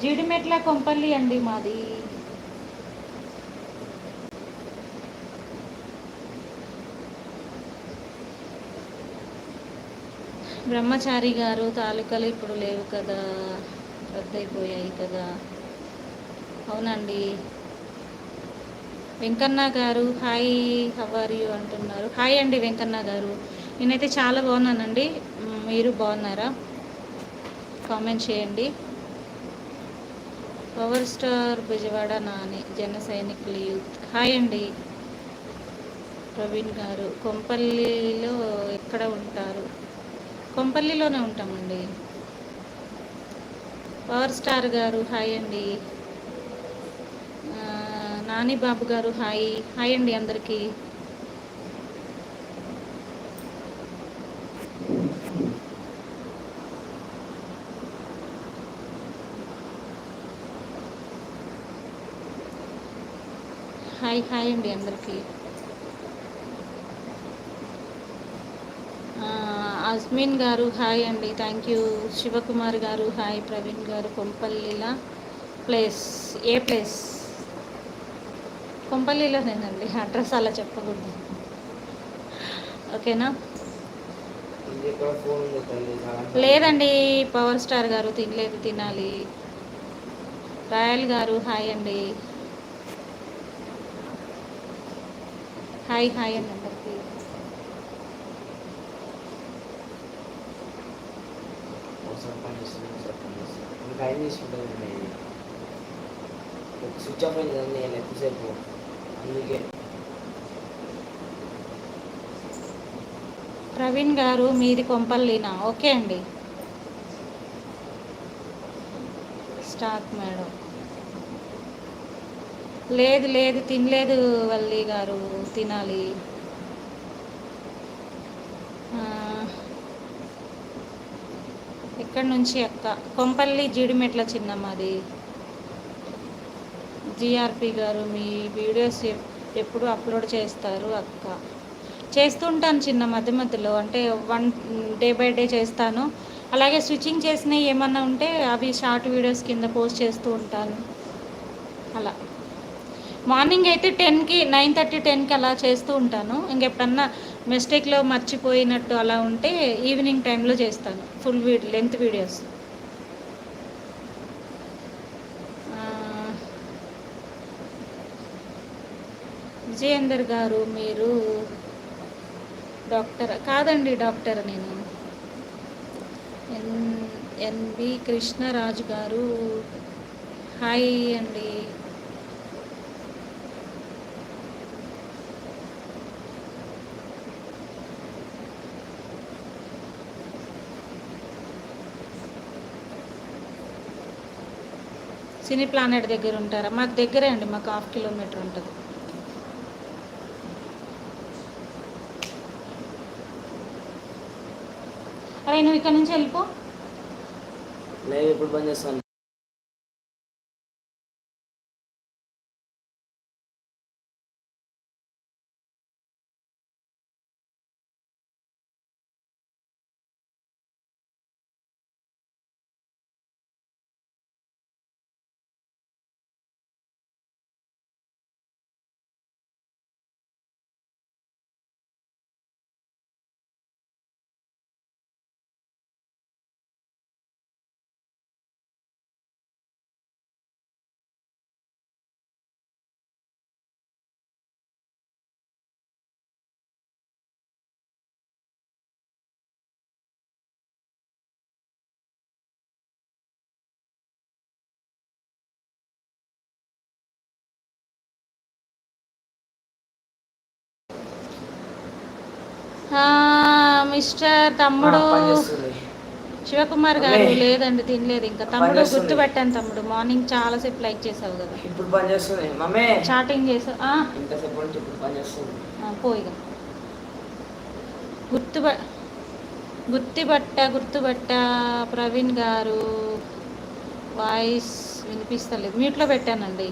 జీడిమెట్ల కొంపల్లి అండి మాది. బ్రహ్మచారి గారు తాలూకాలు ఇప్పుడు లేవు కదా, రద్దయిపోయాయి కదా. అవునండి. వెంకన్న గారు హాయ్ హవర్ యూ అంటున్నారు. హాయ్ అండి వెంకన్న గారు. నేనైతే చాలా బాగున్నానండి. మీరు బాగున్నారా? కామెంట్ చేయండి. పవర్ స్టార్ బెజవాడ నాని జన సైనికులు యూత్ హాయ్ అండి. ప్రవీణ్ గారు కొంపల్లిలో ఎక్కడ ఉంటారు? కొంపల్లిలోనే ఉంటామండి. పవర్ స్టార్ గారు హాయ్ అండి. నాని బాబు గారు హాయ్. హాయ్ అండి అందరికీ. హాయ్ హాయ్ అండి అందరికీ. అజ్మీన్ గారు హాయ్ అండి, థ్యాంక్ యూ. శివకుమార్ గారు హాయ్. ప్రవీణ్ గారు కొంపల్లిలా ప్లేస్ ఏ ప్లేస్? కొంపల్లిలోనేనండి, అడ్రస్ అలా చెప్పకూడదు, ఓకేనా? లేదండి పవర్ స్టార్ గారు, తినలేదు, తినాలి. రాయల్ గారు హాయ్ అండి. హాయ్ హాయ్ అండి అందరికీ. స్విచ్ ఆఫ్ అయింది కదా నేను ఎక్కువసేపు, అందుకే. ప్రవీణ్ గారు మీది కొంపల్లినా? ఓకే అండి. స్టాక్ మేడం లేదు లేదు తినలేదు వల్లి గారు, తినాలి. ఎక్కడి నుంచి అక్క? కొంపల్లి జీడిమెట్ల చిన్నమ్మది. జిఆర్పి గారు మీ వీడియోస్ ఎప్పుడు అప్లోడ్ చేస్తారు అక్క? చేస్తుంటాను చిన్న మధ్య మధ్యలో, అంటే డే బై డే చేస్తాను. అలాగే స్విచ్చింగ్ చేసినవి ఏమన్నా ఉంటే అవి షార్ట్ వీడియోస్ కింద పోస్ట్ చేస్తూ ఉంటాను. అలా మార్నింగ్ అయితే 10కి 9:30 10కి అలా చేస్తూ ఉంటాను. ఇంకెప్పుడన్నా మిస్టేక్లో మర్చిపోయినట్టు అలా ఉంటే ఈవినింగ్ టైంలో చేస్తాను ఫుల్ లెంత్ వీడియోస్. విజయేందర్ గారు మీరు డాక్టర్? కాదండి డాక్టర్ నేను. ఎన్బి కృష్ణరాజు గారు హాయ్ అండి. సినీ ప్లానెట్ దగ్గర ఉంటారా? మాకు దగ్గరే అండి, మాకు 1/2 కిలోమీటర్ ఉంటుంది. అరే నువ్వు ఇక్కడ నుంచి వెళ్ళిపో. నేను ఇప్పుడు బంద్ చేస్తాను. మిస్టర్ తమ్ముడు శివకుమార్ గారు లేదండి తినలేదు ఇంకా. తమ్ముడు గుర్తుపెట్టాను తమ్ముడు, మార్నింగ్ చాలాసేపు లైక్ చేసావు కదా. ఇప్పుడు పని చేస్తుంది మమ్మీ, చాటింగ్ చేసావు. ఇప్పుడు పని చేస్తుంది. పోయిగా గుర్తుబట్ట ప్రవీణ్ గారు వాయిస్ వినిపిస్తలేదు, మ్యూట్లో పెట్టానండి.